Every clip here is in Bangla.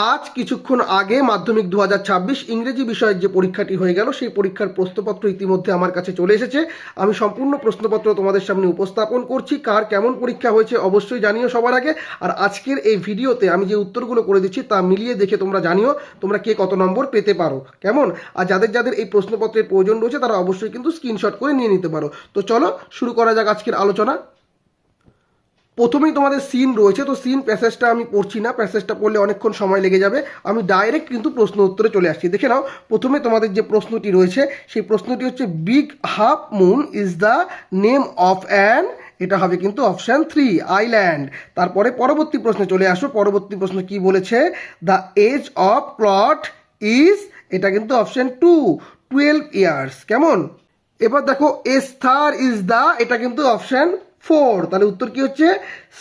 আজ কিছুক্ষণ আগে মাধ্যমিক 2026 ইংরেজি বিষয়ের যে পরীক্ষাটি হয়ে গেল সেই পরীক্ষার প্রশ্নপত্র ইতিমধ্যে আমার কাছে চলে এসেছে। আমি সম্পূর্ণ প্রশ্নপত্র তোমাদের সামনে উপস্থাপন করছি। কার কেমন পরীক্ষা হয়েছে অবশ্যই জানিও সবার আগে। আর আজকের এই ভিডিওতে আমি যে উত্তরগুলো করে দিচ্ছি তা মিলিয়ে দেখে তোমরা জানিও তোমরা কে কত নম্বর পেতে পারো, কেমন। আর যাদের যাদের এই প্রশ্নপত্রের প্রয়োজন রয়েছে তারা অবশ্যই কিন্তু স্ক্রিনশট করে নিয়ে নিতে পারো। তো চলো শুরু করা যাক আজকের আলোচনা। প্রথমেই তোমাদের সিন রয়েছে, তো সিন প্যাসেজটা আমি পড়ছি না, প্যাসেজটা পড়লে অনেকক্ষণ সময় লেগে যাবে। আমি ডাইরেক্ট কিন্তু প্রশ্ন উত্তরে চলে আসছি। দেখে নাও, প্রথমে তোমাদের যে প্রশ্নটি রয়েছে সেই প্রশ্নটি হচ্ছে big half moon is the name of an, এটা হবে কিন্তু অপশান 3 আইল্যান্ড। তারপরে পরবর্তী প্রশ্নে চলে আসো। পরবর্তী প্রশ্ন কি বলেছে, the edge of plot is, এটা কিন্তু অপশান 2 12 ইয়ার্স, কেমন। এবার দেখো এস্থার ইজ দ্য, এটা কিন্তু অপশান 4, তাহলে উত্তর কি হচ্ছে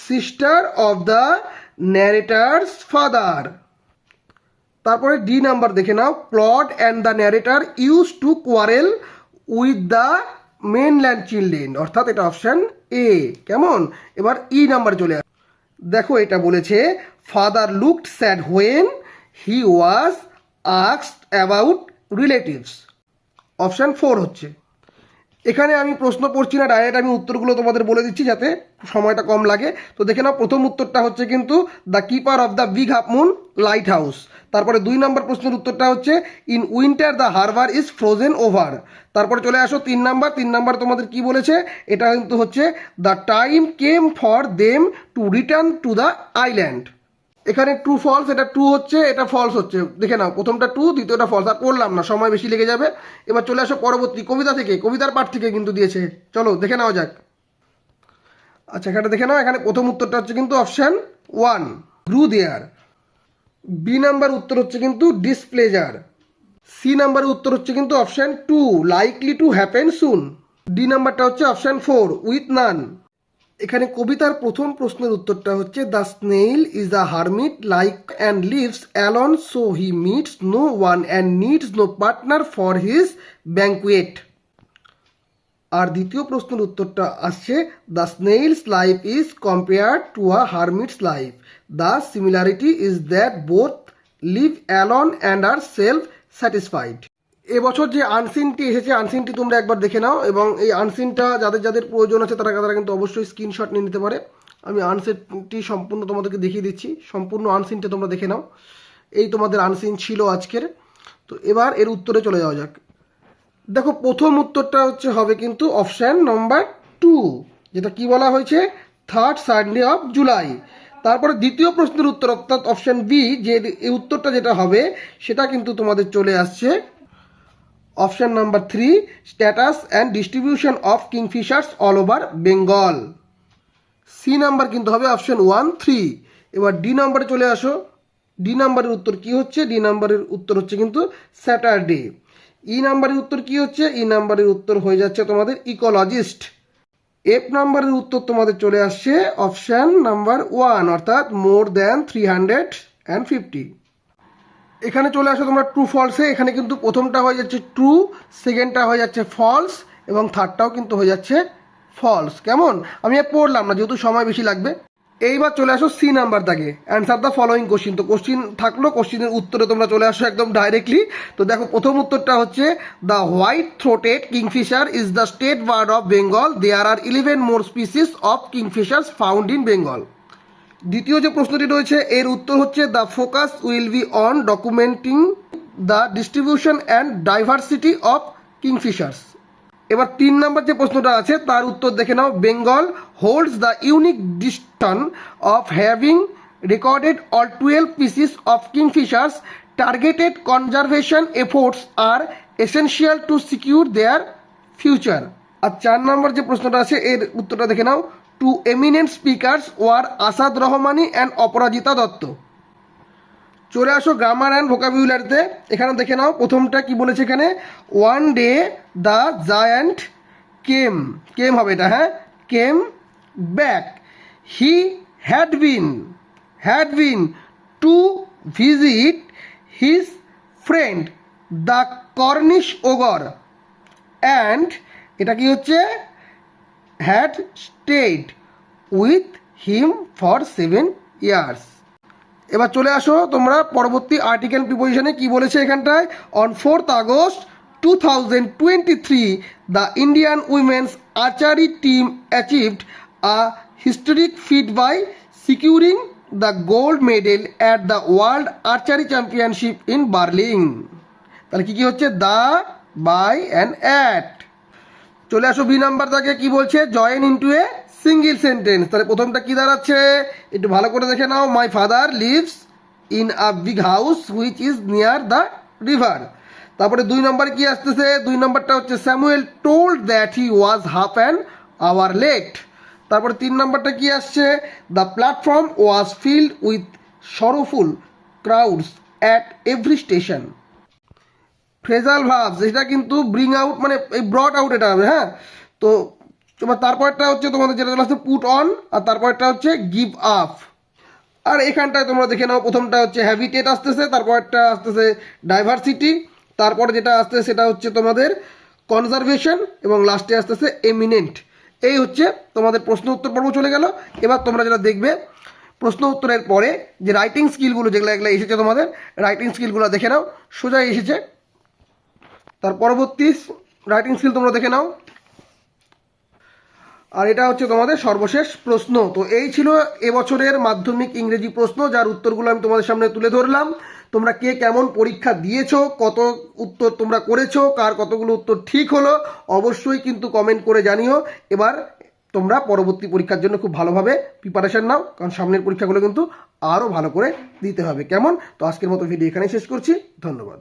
sister of the narrator's father. তারপরে ডি নাম্বার দেখে নাও, plot and the narrator use to quarrel with the mainland children, অর্থাৎ এটা অপশান এ, কেমন। এবার ই নাম্বার চলে আসে। দেখো এটা বলেছে father looked sad when he was asked about relatives, option 4 হচ্ছে। এখানে আমি প্রশ্ন পড়ছি না, ডাইরেক্ট আমি উত্তরগুলো তোমাদের বলে দিচ্ছি যাতে সময়টা কম লাগে। তো দেখে নাও, প্রথম উত্তরটা হচ্ছে কিন্তু the keeper of the big half moon light house. তারপরে 2 নম্বর প্রশ্নের উত্তরটা হচ্ছে in winter the harbour is frozen over. তারপরে চলে আসো 3 নাম্বার তোমাদের কি বলেছে, এটা কিন্তু হচ্ছে the time came for them to return to the island. এখানে ট্রু ফলস, এটা ট্রু হচ্ছে, এটা ফলস হচ্ছে। দেখে নাও, প্রথমটা ট্রু, দ্বিতীয়টা ফলস। আর পড়লাম না, সময় বেশি লেগে যাবে। এবার চলে আসো পরবর্তী কবিতা থেকে, কবিতার পাঠ থেকে কিন্তু দিয়েছে, চলো দেখে নাও যাক। আচ্ছা এখানে দেখে নাও, এখানে প্রথম উত্তরটা হচ্ছে কিন্তু অপশান 1 গ্রু দেয়ার। বি নাম্বার উত্তর হচ্ছে কিন্তু ডিসপ্লেজার। সি নাম্বারের উত্তর হচ্ছে কিন্তু option 2 likely to happen soon. D নাম্বারটা হচ্ছে অপশান 4 উইথ নান। এখানে কবিতার প্রথম প্রশ্নের উত্তরটা হচ্ছে the snail is a hermit like and lives alone so he meets no one and needs no partner for his banquet. আর দ্বিতীয় প্রশ্নের উত্তরটা আসছে the snail's life is compared to a hermit's life, the similarity is that both live alone and are self satisfied. এবছর যে আনসিনটি এসেছে, আনসিনটি তোমরা একবার দেখে নাও, এবং এই আনসিনটা যাদের যাদের প্রয়োজন আছে তারা কিন্তু অবশ্যই স্ক্রিনশট নিয়ে নিতে পারে। আমি আনসিনটি সম্পূর্ণ তোমাদেরকে দেখিয়ে দিচ্ছি, সম্পূর্ণ আনসিনটা তোমরা দেখে নাও। এই তোমাদের আনসিন ছিল আজকের। তো এবার এর উত্তরে চলে যাওয়া যাক। দেখো প্রথম উত্তরটা হচ্ছে হবে কিন্তু অপশান নাম্বার 2, যেটা কি বলা হয়েছে থার্ড সানডে অফ জুলাই। তারপরে দ্বিতীয় প্রশ্নের উত্তর অর্থাৎ অপশান বি, যে এই উত্তরটা যেটা হবে সেটা কিন্তু তোমাদের চলে আসছে option number 3 status and distribution of kingfishers all over Bengal. C number কিন্তু হবে অপশান 1 3। এবার ডি নাম্বারে চলে আসো। ডি নাম্বারের উত্তর কি হচ্ছে, ডি নাম্বারের উত্তর হচ্ছে কিন্তু স্যাটারডে। ই নাম্বারের উত্তর কি হচ্ছে, ই নাম্বারের উত্তর হয়ে যাচ্ছে তোমাদের ইকোলজিস্ট। এফ নাম্বারের উত্তর তোমাদের চলে আসছে অপশান নাম্বার 1 অর্থাৎ মোর দ্যান 350। এখানে চলে আসো তোমরা ট্রু ফলসে। এখানে কিন্তু প্রথমটা হয়ে যাচ্ছে ট্রু, সেকেন্ডটা হয়ে যাচ্ছে ফলস, এবং থার্ডটাও কিন্তু হয়ে যাচ্ছে ফলস, কেমন। আমি আর পড়লাম না যেহেতু সময় বেশি লাগবে। এইবার চলে আসো সি নাম্বার দাগে, অ্যান্সার দ্য ফলোয়িং কোশ্চিন। তো কোশ্চিন থাকলো, কোশ্চিনের উত্তরে তোমরা চলে আসো একদম ডাইরেক্টলি। তো দেখো প্রথম উত্তরটা হচ্ছে the white throated kingfisher is the state bird of Bengal, there are 11 more species of kingfishers found in Bengal. দ্বিতীয় যে প্রশ্নটি রয়েছে এর উত্তর হচ্ছে the focus will be on documenting the distribution and diversity of kingfishers. এবার 3 নম্বর যে প্রশ্নটা আছে তার উত্তর দেখে নাও, Bengal holds the unique distinction of having recorded all 12 species of kingfishers, targeted conservation efforts R essential to secure their future. আর 4 নম্বর যে প্রশ্নটা আছে এর উত্তরটা দেখে নাও, two eminent speakers were Asad Rahmani and Aparajita Datta. চলে আসো গ্রামার অ্যান্ড ভোকাবুলারিতে। এখানে দেখে নাও প্রথমটা কি বলেছে, এখানে one day the giant came হবে এটা, হ্যাঁ, came back. He had been to visit his friend the Cornish ogre, অ্যান্ড এটা কি হচ্ছে had stayed with him for 7 years. এবার চলে আসো তোমরা পরবর্তী আর্টিকেল প্রিপোজিশনে কি বলেছে এখানটায়। On 4th August 2023 the Indian women's archery team achieved a historic feat by securing the gold medal at the world archery championship in Berlin. তাহলে কি কি হচ্ছে, দ্য, বাই অ্যান্ড অ্যাট। চলে আসো বি নাম্বার থেকে কি বলছে, join into a single sentence. তাহলে প্রথমটা কি দাঁড়াচ্ছে একটু ভালো করে দেখে নাও। My father lives in a big house which is near the river. তারপরে 2 নম্বরে কি আসতেছে, 2 নম্বরটা হচ্ছে Samuel told that he was half an hour late. তারপরে 3 নম্বরটা কি আসছে, the platform was filled with sorrowful crowds at every station. Phrasal verbs এটা কিন্তু ব্রিং আউট মানে এই ব্রট আউট এটা হবে, হ্যাঁ। তো তোমার তারপরটা হচ্ছে তোমাদের যেটা চলে আসছে পুট অন, আর তারপরটা হচ্ছে গিভ আপ। আর এখানটায় তোমরা দেখে নাও, প্রথমটা হচ্ছে হ্যাবিটেট আসতেছে, তারপরটা আসতেছে ডাইভার্সিটি, তারপরে যেটা আসতেছে সেটা হচ্ছে তোমাদের কনজারভেশন, এবং লাস্টে আসতেছে এমিনেন্ট। এই হচ্ছে তোমাদের প্রশ্ন উত্তর পর্ব চলে গেল। এবার তোমরা যেটা দেখবে প্রশ্ন উত্তরের পরে যে রাইটিং স্কিলগুলো যেগুলো এগুলো এসেছে তোমাদের রাইটিং স্কিলগুলো দেখে নাও, সোজাই এসেছে। তার পরবর্তী রাইটিং স্কিল তোমরা দেখে নাও। আর এটা হচ্ছে তোমাদের সর্বশেষ প্রশ্ন। তো এই ছিল এবছরের মাধ্যমিক ইংরেজি প্রশ্ন, যার উত্তরগুলো আমি তোমাদের সামনে তুলে ধরলাম। তোমরা কে কেমন পরীক্ষা দিয়েছো, কত উত্তর তোমরা করেছো, কার কতগুলো উত্তর ঠিক হলো, অবশ্যই কিন্তু কমেন্ট করে জানিও। এবার তোমরা পরবর্তী পরীক্ষার জন্য খুব ভালোভাবে প্রিপারেশন নাও, কারণ সামনের পরীক্ষাগুলো কিন্তু আরও ভালো করে দিতে হবে। কেমন? তো আজকের মতো ভিডিও এখানেই শেষ করছি। ধন্যবাদ।